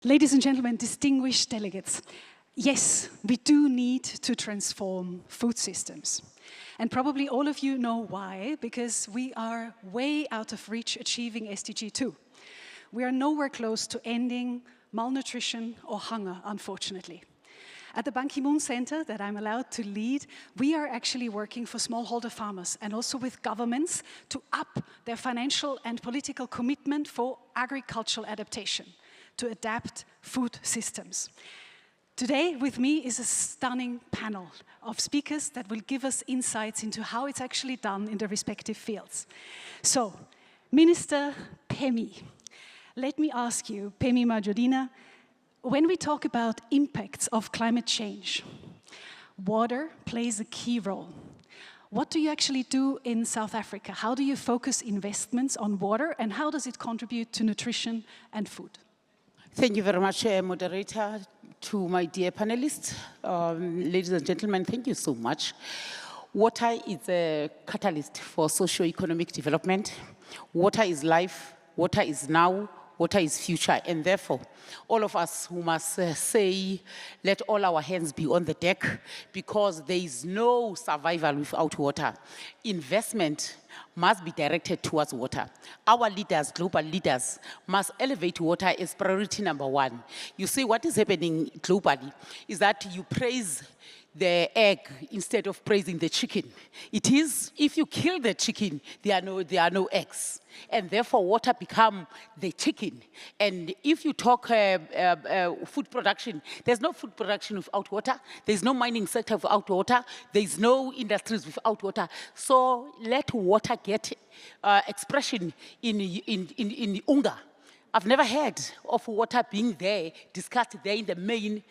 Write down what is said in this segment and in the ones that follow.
Ladies and gentlemen, distinguished delegates, yes, we do need to transform food systems. And probably all of you know why, because we are way out of reach achieving SDG 2. We are nowhere close to ending malnutrition or hunger, unfortunately. At the Ban Ki-moon Center that I'm allowed to lead, we are actually working for smallholder farmers and also with governments to up their financial and political commitment for agricultural adaptation, to adapt food systems. Today with me is a stunning panel of speakers that will give us insights into how it's actually done in the respective fields. So, Minister Pemmy, let me ask you, Pemmy Majodina, when we talk about impacts of climate change, water plays a key role. What do you actually do in South Africa? How do you focus investments on water, and how does it contribute to nutrition and food? Thank you very much, moderator, to my dear panelists. Ladies and gentlemen, thank you so much. Water is a catalyst for socio-economic development. Water is life, water is now, water is future, and therefore, all of us who must say, let all our hands be on the deck, because there is no survival without water. Investment must be directed towards water. Our leaders, global leaders, must elevate water as priority number one. You see, what is happening globally is that you praise the egg instead of praising the chicken. It is, if you kill the chicken, there are no eggs. And therefore, water becomes the chicken. And if you talk food production, there's no food production without water. There's no mining sector without water. There's no industries without water. So let water get expression in UNGA. I've never heard of water being there, discussed there in the main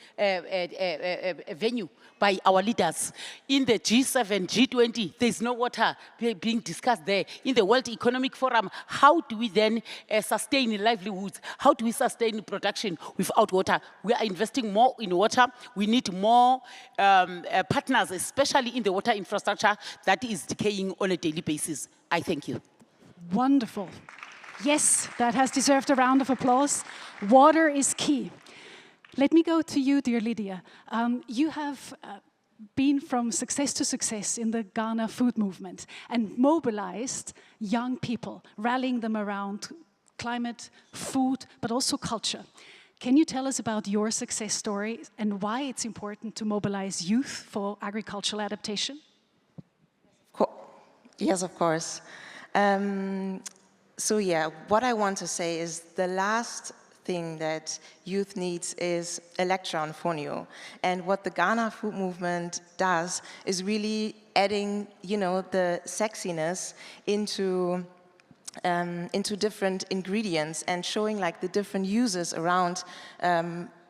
venue by our leaders. In the G7, G20, there's no water being discussed there. In the World Economic Forum, how do we then sustain livelihoods? How do we sustain production without water? We are investing more in water. We need more partners, especially in the water infrastructure that is decaying on a daily basis. I thank you. Wonderful. Yes, that has deserved a round of applause. Water is key. Let me go to you, dear Lydia. You have been from success to success in the Ghana food movement and mobilized young people, rallying them around climate, food, but also culture. Can you tell us about your success story and why it's important to mobilize youth for agricultural adaptation? Yes, of course. So yeah, what I want to say is the last thing that youth needs is a lecture on fonio. And what the Ghana food movement does is really adding, the sexiness into different ingredients and showing like the different uses around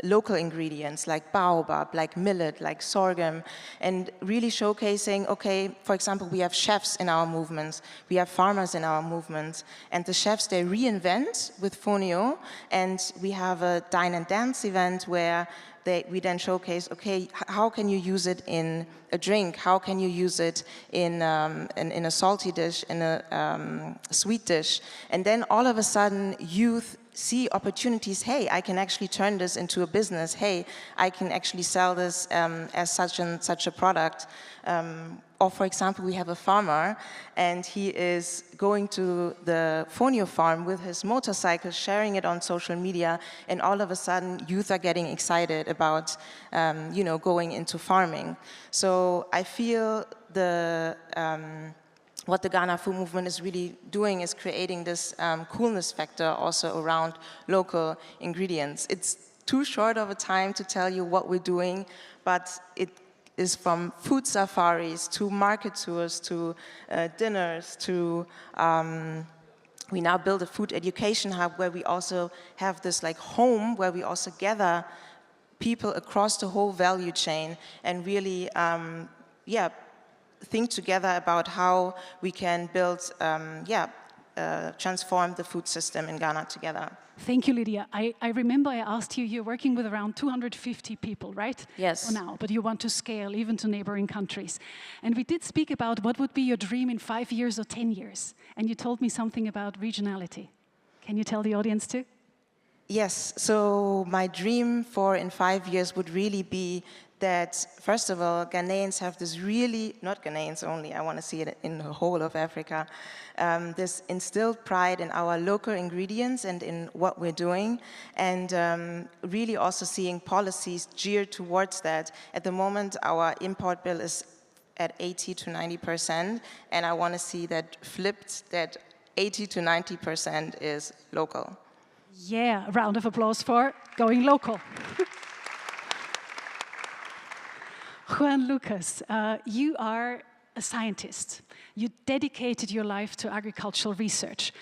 local ingredients like baobab, like millet, like sorghum, and really showcasing, okay, for example, we have chefs in our movements, we have farmers in our movements, and the chefs, they reinvent with fonio, and we have a dine and dance event where we then showcase, okay, how can you use it in a drink? How can you use it in a salty dish, in a sweet dish? And then all of a sudden, youth see opportunities. Hey, I can actually turn this into a business. Hey, I can actually sell this as such a product. Or for example, we have a farmer and he is going to the fonio farm with his motorcycle, sharing it on social media, and all of a sudden youth are getting excited about going into farming. So I feel what the Ghana food movement is really doing is creating this coolness factor also around local ingredients. It's too short of a time to tell you what we're doing, but it is from food safaris to market tours to dinners to we now build a food education hub where we also have this like home where we also gather people across the whole value chain and really think together about how we can build, transform the food system in Ghana together. Thank you, Lydia. I remember I asked you, you're working with around 250 people, right? Yes. For now, but you want to scale even to neighboring countries. And we did speak about what would be your dream in 5 years or 10 years. And you told me something about regionality. Can you tell the audience too? Yes, so my dream for in 5 years would really be that, first of all, Ghanaians have this really, not Ghanaians only, I want to see it in the whole of Africa, this instilled pride in our local ingredients and in what we're doing, and really also seeing policies geared towards that. At the moment, our import bill is at 80 to 90%, and I want to see that flipped, that 80 to 90% is local. Yeah, a round of applause for going local. Juan-Lucas, you are a scientist. You dedicated your life to agricultural research.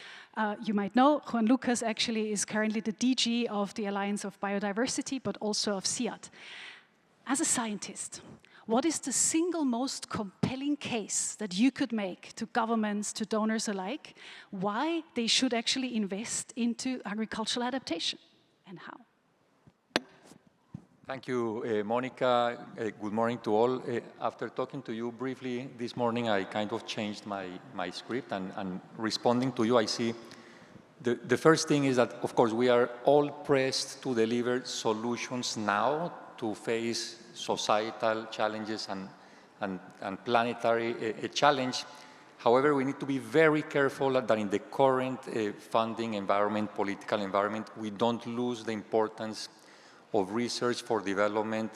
You might know Juan-Lucas actually is currently the DG of the Alliance of Biodiversity, but also of SIAD. As a scientist, what is the single most compelling case that you could make to governments, to donors alike, why they should actually invest into agricultural adaptation, and how? Thank you, Monica. Good morning to all. After talking to you briefly this morning, I kind of changed my script, and responding to you, I see the first thing is that, of course, we are all pressed to deliver solutions now to face societal challenges and planetary challenge. However, we need to be very careful that in the current funding environment, political environment, we don't lose the importance of research for development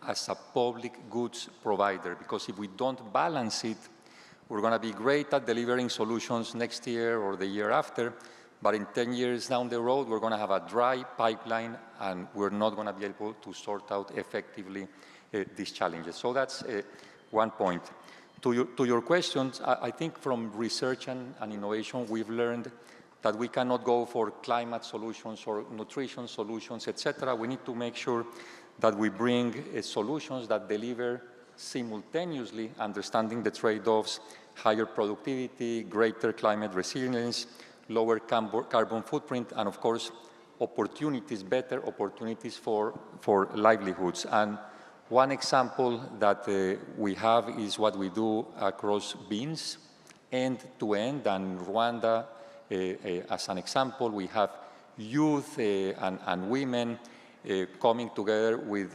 as a public goods provider, because if we don't balance it, we're going to be great at delivering solutions next year or the year after, but in 10 years down the road, we're going to have a dry pipeline and we're not going to be able to sort out effectively these challenges. So that's one point. To your questions, I think from research and innovation, we've learned that we cannot go for climate solutions or nutrition solutions, etc. We need to make sure that we bring solutions that deliver simultaneously, understanding the trade-offs, higher productivity, greater climate resilience, lower carbon footprint, and of course, opportunities, better opportunities for livelihoods. And one example that we have is what we do across beans, end-to-end, and Rwanda, as an example, we have youth and women coming together with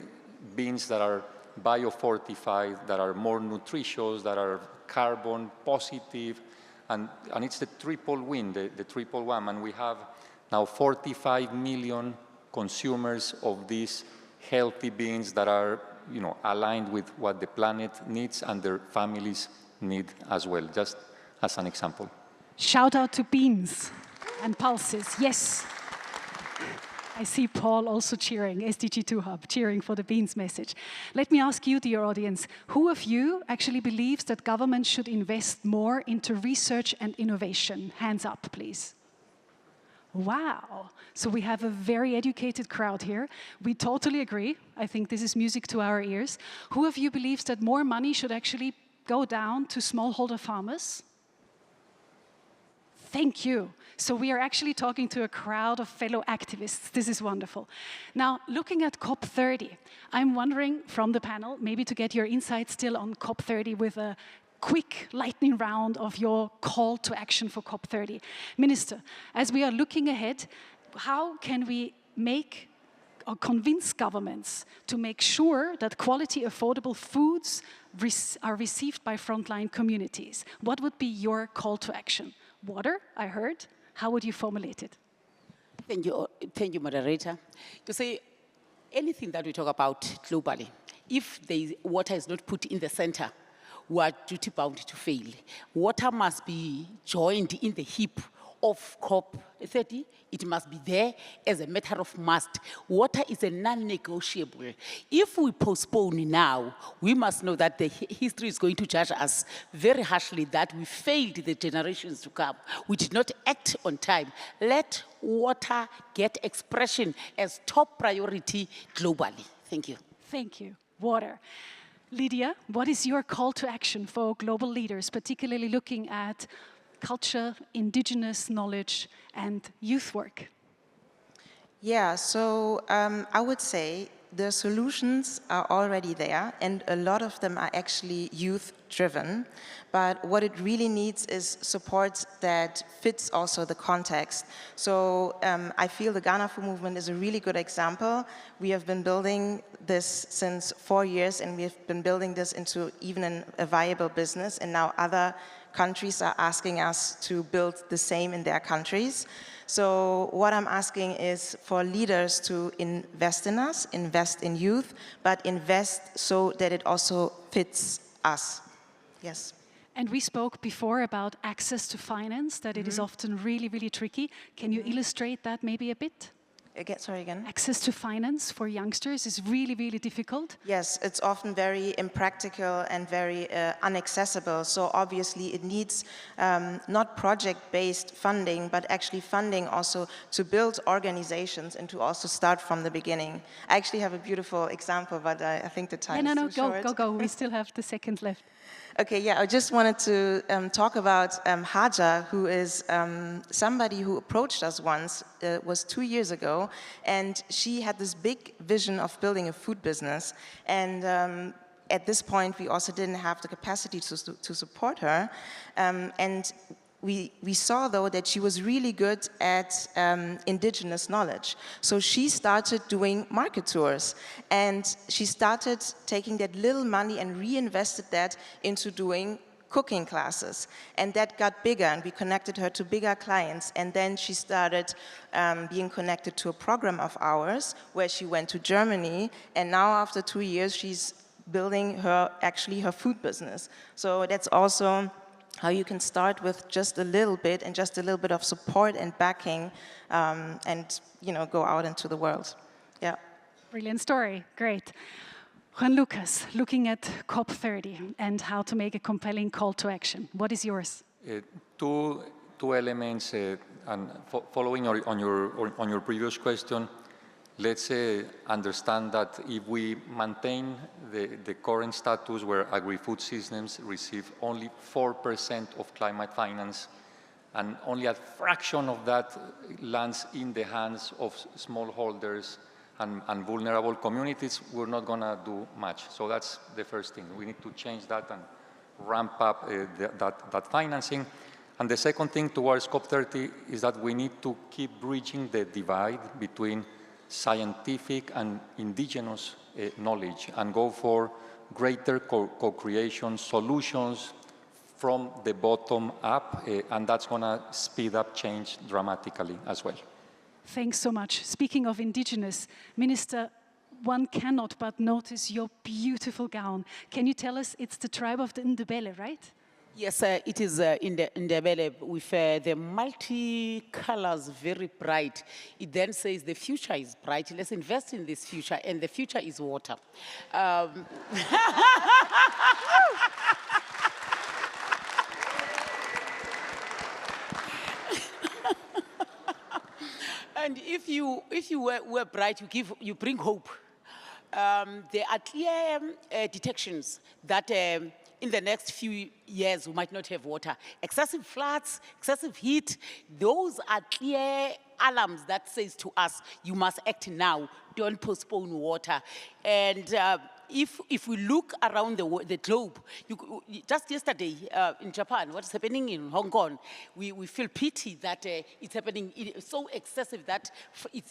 beans that are biofortified, that are more nutritious, that are carbon positive, and it's the triple win, the triple one. And we have now 45 million consumers of these healthy beans that are, aligned with what the planet needs and their families need as well, just as an example. Shout out to beans and pulses, yes. I see Paul also cheering, SDG2 Hub, cheering for the beans message. Let me ask you, dear audience, who of you actually believes that government should invest more into research and innovation? Hands up, please. Wow, so we have a very educated crowd here. We totally agree. I think this is music to our ears. Who of you believes that more money should actually go down to smallholder farmers? Thank you. So we are actually talking to a crowd of fellow activists. This is wonderful. Now, looking at COP30, I'm wondering from the panel, maybe to get your insights still on COP30 with a quick lightning round of your call to action for COP30. Minister, as we are looking ahead, how can we make or convince governments to make sure that quality, affordable foods are received by frontline communities? What would be your call to action? Water, I heard. How would you formulate it? Thank you, moderator. You see, anything that we talk about globally, if water is not put in the center, we are duty-bound to fail. Water must be joined in the hip of COP30. It must be there as a matter of must. Water is a non-negotiable. If we postpone now, we must know that the history is going to judge us very harshly that we failed the generations to come. We did not act on time. Let water get expression as top priority globally. Thank you. Thank you. Water. Lydia, what is your call to action for global leaders, particularly looking at culture, indigenous knowledge, and youth work? Yeah, so I would say the solutions are already there, and a lot of them are actually youth-driven. But what it really needs is support that fits also the context. So I feel the Ghana Food Movement is a really good example. We have been building this since 4 years, and we have been building this into even a viable business, and now other countries are asking us to build the same in their countries. So what I'm asking is for leaders to invest in us, invest in youth, but invest so that it also fits us. Yes. And we spoke before about access to finance, that it is often really, really tricky. Can you illustrate that maybe a bit? Sorry again? Access to finance for youngsters is really, really difficult. Yes, it's often very impractical and very inaccessible. So obviously it needs not project-based funding, but actually funding also to build organizations and to also start from the beginning. I actually have a beautiful example, but I think the time is too short. Go. We still have the second left. Okay, yeah, I just wanted to talk about Haja, who is somebody who approached us once, was 2 years ago, and she had this big vision of building a food business, and at this point we also didn't have the capacity to support her, and we saw, though, that she was really good at indigenous knowledge. So she started doing market tours, and she started taking that little money and reinvested that into doing cooking classes. And that got bigger, and we connected her to bigger clients. And then she started being connected to a program of ours, where she went to Germany, and now after 2 years, she's building her food business. So that's also how you can start with just a little bit and just a little bit of support and backing, and go out into the world. Yeah. Brilliant story, great. Juan-Lucas, looking at COP30 and how to make a compelling call to action. What is yours? Two elements, and following on your previous question. Let's understand that if we maintain the current status where agri-food systems receive only 4% of climate finance, and only a fraction of that lands in the hands of smallholders and vulnerable communities, we're not going to do much. So that's the first thing. We need to change that and ramp up that financing. And the second thing towards COP30 is that we need to keep bridging the divide between scientific and indigenous knowledge and go for greater co-creation solutions from the bottom up, and that's going to speed up change dramatically as well. Thanks so much. Speaking of indigenous, Minister, one cannot but notice your beautiful gown. Can you tell us it's the tribe of the Ndebele, right? Yes, it is in the Ndebele with the multi-colors very bright. It then says the future is bright. Let's invest in this future, and the future is water. And if you were bright, you bring hope. There are clear detections that in the next few years, we might not have water. Excessive floods, excessive heat, those are clear alarms that says to us, you must act now, don't postpone water. And if we look around the globe, just yesterday in Japan, what's happening in Hong Kong, we feel pity that it's happening. It's so excessive that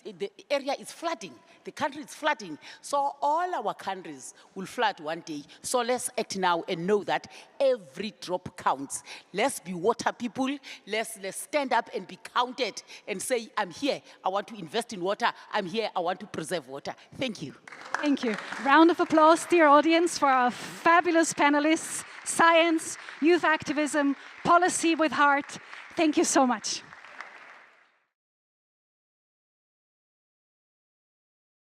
the area is flooding. The country is flooding. So all our countries will flood one day. So let's act now and know that every drop counts. Let's be water people. Let's stand up and be counted and say, I'm here. I want to invest in water. I'm here. I want to preserve water. Thank you. Thank you. Round of applause, dear audience, for our fabulous panelists. Science, youth activism, policy with heart. Thank you so much.